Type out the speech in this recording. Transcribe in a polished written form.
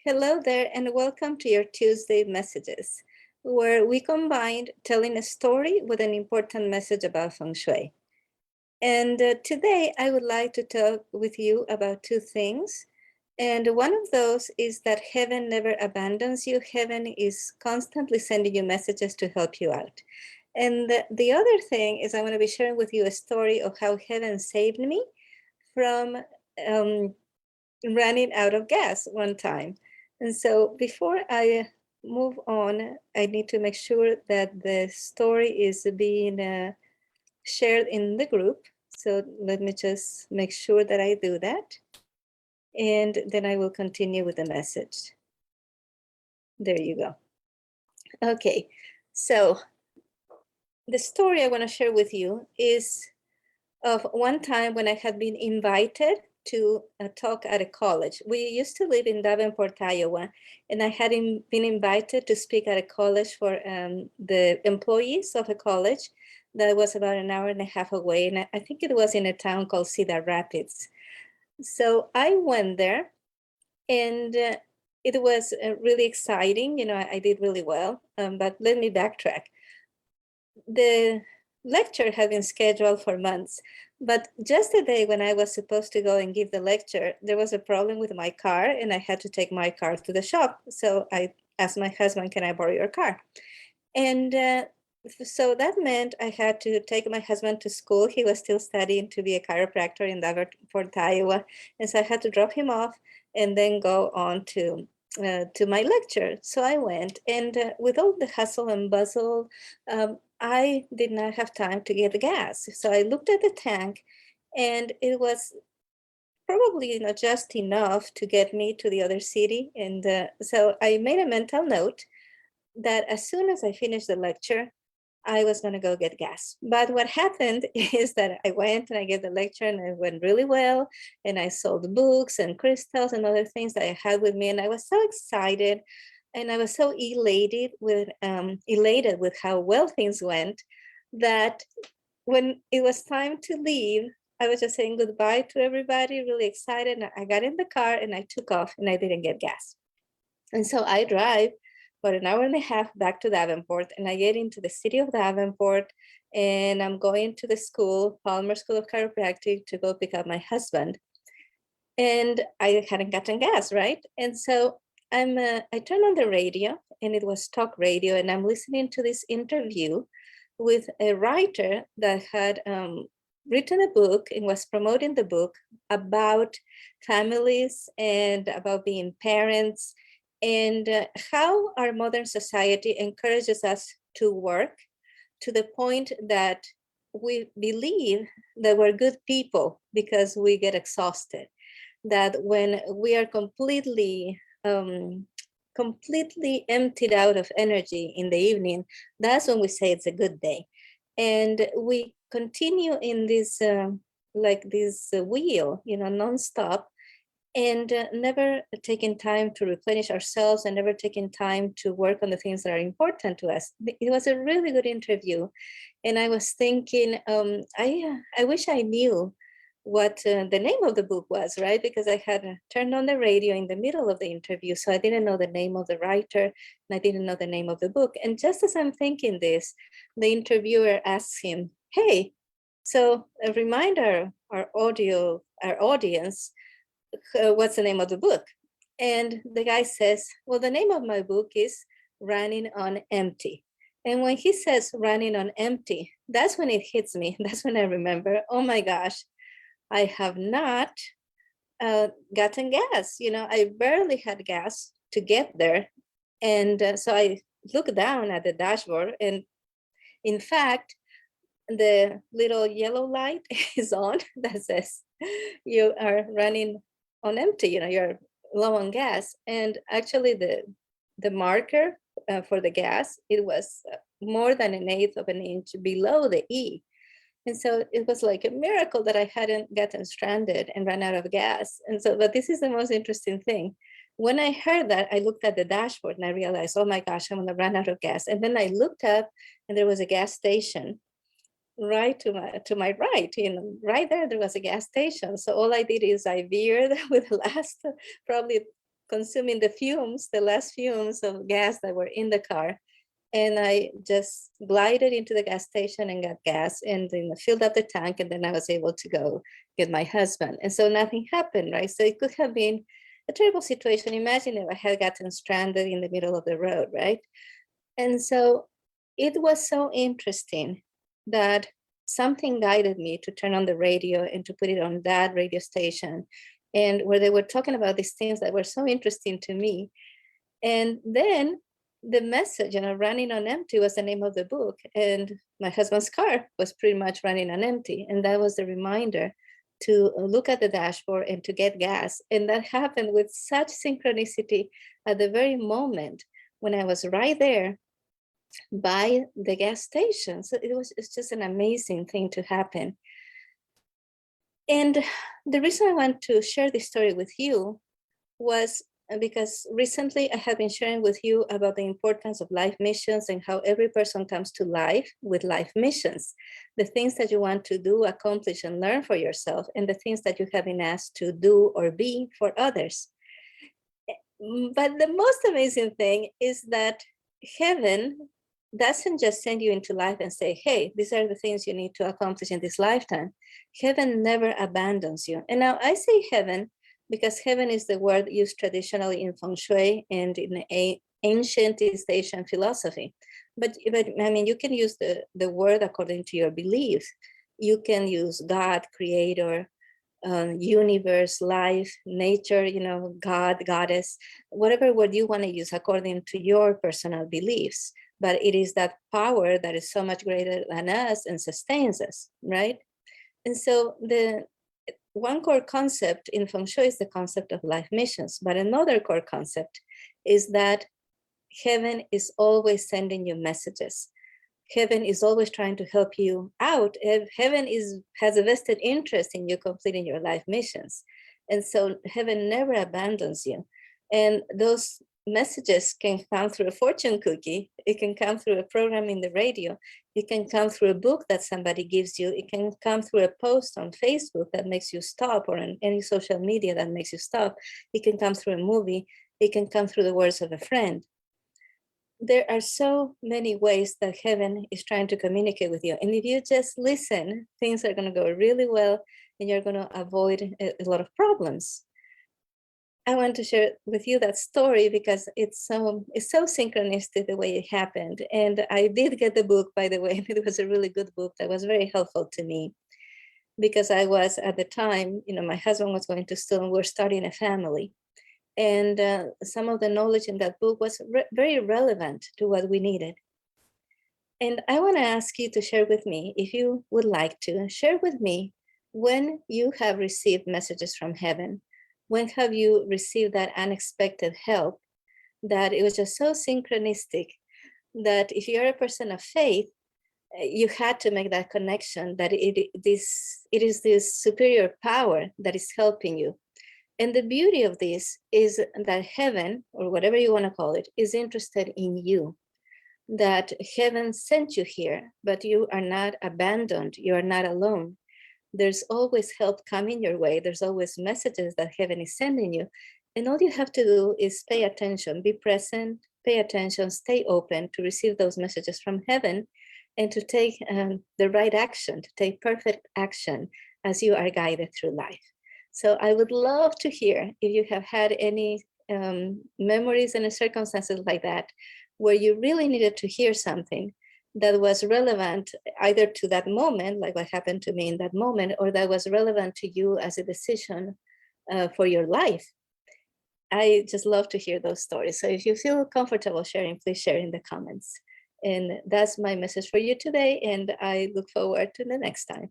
Hello there, and welcome to your Tuesday messages, where we combined telling a story with an important message about Feng Shui. And today I would like to talk with you about two things. And one of those is that heaven never abandons you. Heaven is constantly sending you messages to help you out. And the other thing is I want to be sharing with you a story of how heaven saved me from um, running out of gas one time. And so before I move on, I need to make sure that the story is being shared in the group. So let me just make sure that I do that. And then I will continue with the message. There you go. Okay, so the story I want to share with you is of one time when I had been invited to talk at a college. We used to live in Davenport, Iowa, and I had been invited to speak at a college for the employees of a college that was about an hour and a half away. And I think it was in a town called Cedar Rapids. So I went there, and it was really exciting. You know, I did really well, but let me backtrack. The lecture had been scheduled for months, but just the day when I was supposed to go and give the lecture, there was a problem with my car and I had to take my car to the shop. So I asked my husband, can I borrow your car? And so that meant I had to take my husband to school. He was still studying to be a chiropractor in Davenport, Iowa. And so I had to drop him off and then go on to my lecture. So I went, and with all the hustle and bustle, I did not have time to get the gas. So I looked at the tank, and it was probably just enough to get me to the other city. And so I made a mental note that as soon as I finished the lecture, I was going to go get gas. But what happened is that I went and I gave the lecture, and it went really well. And I sold books and crystals and other things that I had with me. And I was so excited, and I was so elated with how well things went, that when it was time to leave, I was just saying goodbye to everybody, really excited. And I got in the car and I took off, and I didn't get gas. And so I drive for an hour and a half back to Davenport, and I get into the city of Davenport, and I'm going to the school, Palmer School of Chiropractic, to go pick up my husband. And I hadn't gotten gas, right? And so I turned on the radio, and it was talk radio, and I'm listening to this interview with a writer that had written a book and was promoting the book about families and about being parents, and how our modern society encourages us to work to the point that we believe that we're good people because we get exhausted, that when we are completely emptied out of energy in the evening, that's when we say it's a good day. And we continue in this wheel, nonstop, and never taking time to replenish ourselves, and never taking time to work on the things that are important to us. It was a really good interview, and I was thinking, I wish I knew what the name of the book was, right? Because I had turned on the radio in the middle of the interview, so I didn't know the name of the writer, and I didn't know the name of the book. And just as I'm thinking this, the interviewer asks him, "Hey, so a reminder, our audience, what's the name of the book?" And the guy says, "Well, the name of my book is Running on Empty." And when he says running on empty, that's when it hits me. That's when I remember, oh my gosh, I have not gotten gas. I barely had gas to get there. And so I look down at the dashboard, and in fact, the little yellow light is on that says you are running on empty, you're low on gas. And actually the marker for the gas, it was more than an eighth of an inch below the E. And so it was like a miracle that I hadn't gotten stranded and run out of gas. And so, but this is the most interesting thing. When I heard that, I looked at the dashboard and I realized, oh my gosh, I'm gonna run out of gas. And then I looked up, and there was a gas station right to my right. Right there was a gas station. So all I did is I veered with the last probably consuming the fumes, the last fumes of gas that were in the car. And I just glided into the gas station and got gas and then filled up the tank. And then I was able to go get my husband. And so nothing happened, right? So it could have been a terrible situation. Imagine if I had gotten stranded in the middle of the road, right? And so it was so interesting that something guided me to turn on the radio and to put it on that radio station, and where they were talking about these things that were so interesting to me. And then the message, running on empty was the name of the book. And my husband's car was pretty much running on empty. And that was the reminder to look at the dashboard and to get gas. And that happened with such synchronicity at the very moment when I was right there by the gas station. So it's just an amazing thing to happen. And the reason I want to share this story with you was because recently I have been sharing with you about the importance of life missions and how every person comes to life with life missions, the things that you want to do, accomplish, and learn for yourself, and the things that you have been asked to do or be for others. But the most amazing thing is that heaven doesn't just send you into life and say, hey, these are the things you need to accomplish in this lifetime. Heaven never abandons you. And now I say heaven because heaven is the word used traditionally in Feng Shui and in ancient East Asian philosophy. But I mean, you can use the word according to your beliefs. You can use God, creator, universe, life, nature, God, goddess, whatever word you want to use according to your personal beliefs. But it is that power that is so much greater than us and sustains us, right? And so the one core concept in Feng Shui is the concept of life missions. But another core concept is that heaven is always sending you messages. Heaven is always trying to help you out. Heaven has a vested interest in you completing your life missions. And so heaven never abandons you. And those messages can come through a fortune cookie. It can come through a program in the radio. It can come through a book that somebody gives you. It can come through a post on Facebook that makes you stop, or on any social media that makes you stop. It can come through a movie. It can come through the words of a friend. There are so many ways that heaven is trying to communicate with you. And if you just listen, things are going to go really well and you're going to avoid a lot of problems. I want to share with you that story because it's so synchronistic the way it happened. And I did get the book, by the way. It was a really good book that was very helpful to me because I was at the time, my husband was going to school and we're starting a family. And some of the knowledge in that book was very relevant to what we needed. And I want to ask you to share with me, if you would like to, share with me when you have received messages from heaven. When have you received that unexpected help that it was just so synchronistic that if you're a person of faith, you had to make that connection that it is this superior power that is helping you. And the beauty of this is that heaven, or whatever you want to call it, is interested in you. That heaven sent you here, but you are not abandoned. You are not alone. There's always help coming your way. There's always messages that heaven is sending you. And all you have to do is pay attention, be present, pay attention, stay open to receive those messages from heaven and to take the right action, to take perfect action as you are guided through life. So I would love to hear if you have had any memories and circumstances like that, where you really needed to hear something that was relevant either to that moment, like what happened to me in that moment, or that was relevant to you as a decision for your life. I just love to hear those stories. So if you feel comfortable sharing, please share in the comments. And that's my message for you today. And I look forward to the next time.